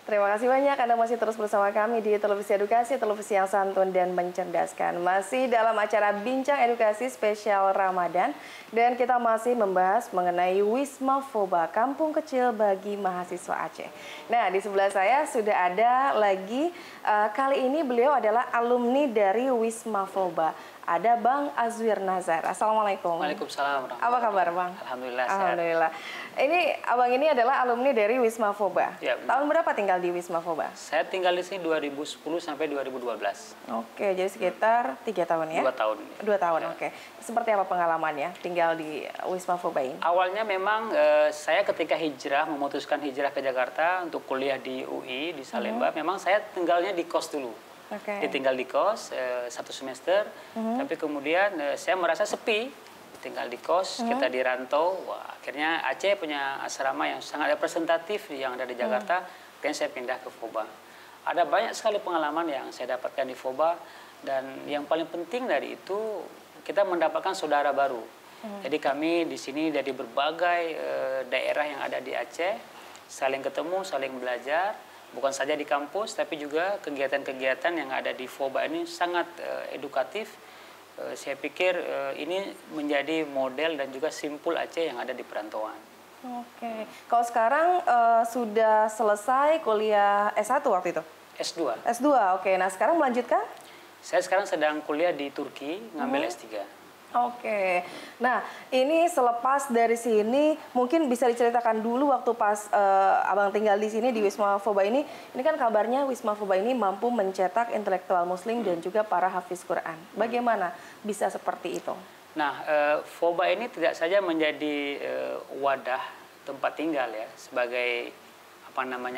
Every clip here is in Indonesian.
Terima kasih banyak Anda masih terus bersama kami di Televisi Edukasi, televisi yang santun dan mencerdaskan. Masih dalam acara Bincang Edukasi spesial Ramadan dan kita masih membahas mengenai Wisma Foba, kampung kecil bagi mahasiswa Aceh. Nah, di sebelah saya sudah ada lagi, kali ini beliau adalah alumni dari Wisma Foba. Ada Bang Azwir Nazar. Assalamualaikum. Waalaikumsalam. Apa kabar, Bang? Alhamdulillah. Alhamdulillah. Ini abang ini adalah alumni dari Wisma Foba. Ya, tahun berapa tinggal di Wisma Foba? Saya tinggal di sini 2010 sampai 2012. Oke, jadi sekitar 3 tahun ya? 2 tahun. 2 tahun, ya. Oke. Seperti apa pengalamannya tinggal di Wisma Foba ini? Awalnya memang saya ketika memutuskan hijrah ke Jakarta untuk kuliah di UI, di Salemba, memang saya tinggalnya di kos dulu. Ditinggal di kos 1 semester, tapi kemudian saya merasa sepi, tinggal di kos, kita di rantau. Wah, akhirnya Aceh punya asrama yang sangat representatif yang ada di Jakarta, akhirnya saya pindah ke Foba. Ada banyak sekali pengalaman yang saya dapatkan di Foba, dan yang paling penting dari itu kita mendapatkan saudara baru. Jadi kami di sini dari berbagai daerah yang ada di Aceh, saling ketemu, saling belajar. Bukan saja di kampus, tapi juga kegiatan-kegiatan yang ada di Foba ini sangat edukatif. Saya pikir ini menjadi model dan juga simpul Aceh yang ada di perantauan. Oke, kalau sekarang sudah selesai kuliah S1 waktu itu? S2. S2, oke. Nah sekarang melanjutkan? Saya sekarang sedang kuliah di Turki, ngambil S3. Oke, nah ini selepas dari sini mungkin bisa diceritakan dulu waktu pas abang tinggal di sini di Wisma Foba ini kan kabarnya Wisma Foba ini mampu mencetak intelektual Muslim dan juga para hafiz Quran. Bagaimana bisa seperti itu? Nah, Foba ini tidak saja menjadi wadah tempat tinggal ya sebagai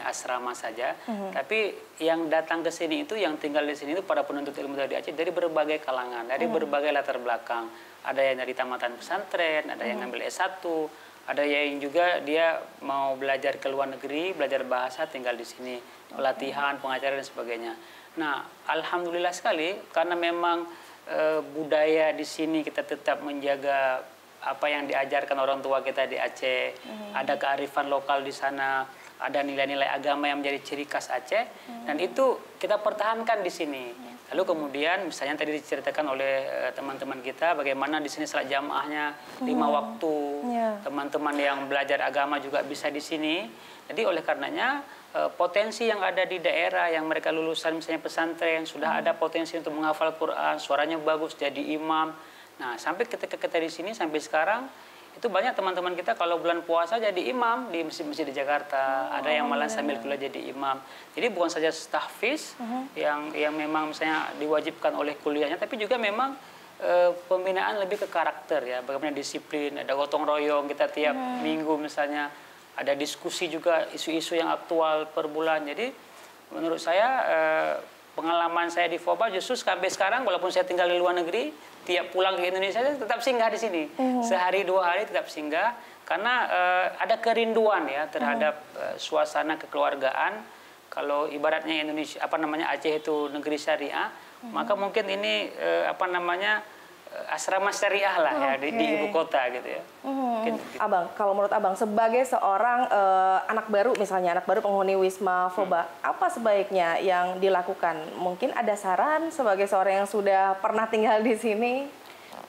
asrama saja, tapi yang datang ke sini itu, yang tinggal di sini itu para penuntut ilmu dari Aceh dari berbagai kalangan, dari berbagai latar belakang. Ada yang dari tamatan pesantren, ada yang ngambil S1, ada yang juga dia mau belajar ke luar negeri, belajar bahasa, tinggal di sini, pelatihan, pengajaran dan sebagainya. Nah, alhamdulillah sekali karena memang budaya di sini kita tetap menjaga apa yang diajarkan orang tua kita di Aceh, ada kearifan lokal di sana, ada nilai-nilai agama yang menjadi ciri khas Aceh, dan itu kita pertahankan di sini. Lalu kemudian misalnya tadi diceritakan oleh teman-teman kita bagaimana di sini salat jamaahnya 5 waktu, teman-teman yang belajar agama juga bisa di sini. Jadi oleh karenanya potensi yang ada di daerah yang mereka lulusan misalnya pesantren sudah ada potensi untuk menghafal Quran, suaranya bagus jadi imam. Nah sampai ketika kita di sini sampai sekarang itu banyak teman-teman kita kalau bulan puasa jadi imam di masjid-masjid di Jakarta, ada yang malah sambil kuliah jadi imam. Jadi bukan saja tahfiz yang memang misalnya diwajibkan oleh kuliahnya, tapi juga memang pembinaan lebih ke karakter ya, bagaimana disiplin, ada gotong royong kita tiap minggu misalnya, ada diskusi juga isu-isu yang aktual per bulan. Jadi menurut saya pengalaman saya di Foba justru sampai sekarang walaupun saya tinggal di luar negeri, tiap pulang ke Indonesia saya tetap singgah di sini. Sehari 2 hari tetap singgah karena ada kerinduan ya terhadap suasana kekeluargaan. Kalau ibaratnya Indonesia Aceh itu negeri syariah, maka mungkin ini asrama syariah lah ya di ibu kota gitu ya. Abang, kalau menurut abang sebagai seorang anak baru misalnya, anak baru penghuni Wisma Foba, apa sebaiknya yang dilakukan? Mungkin ada saran sebagai seorang yang sudah pernah tinggal di sini?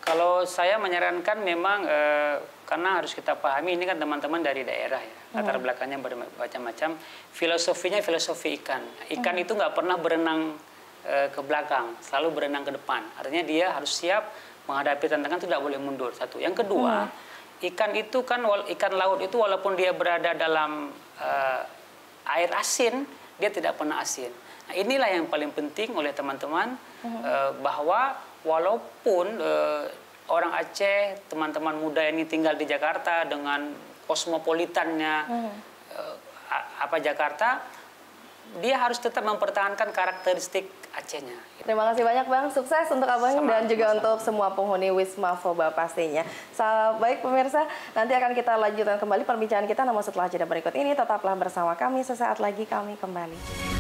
Kalau saya menyarankan memang karena harus kita pahami ini kan teman-teman dari daerah ya, latar belakangnya bermacam-macam. Filosofinya filosofi ikan. Ikan itu nggak pernah berenang ke belakang, selalu berenang ke depan. Artinya dia harus siap menghadapi tantangan, tidak boleh mundur. Satu. Yang kedua, ikan itu kan ikan laut itu walaupun dia berada dalam air asin, dia tidak pernah asin. Nah, inilah yang paling penting oleh teman-teman bahwa walaupun orang Aceh, teman-teman muda ini tinggal di Jakarta dengan kosmopolitannya Jakarta, dia harus tetap mempertahankan karakteristik Acehnya. Terima kasih banyak Bang, sukses untuk abang dan juga untuk semua penghuni Wisma Foba pastinya. Baik pemirsa, nanti akan kita lanjutkan kembali perbincangan kita, namun setelah jeda berikut ini tetaplah bersama kami, sesaat lagi kami kembali.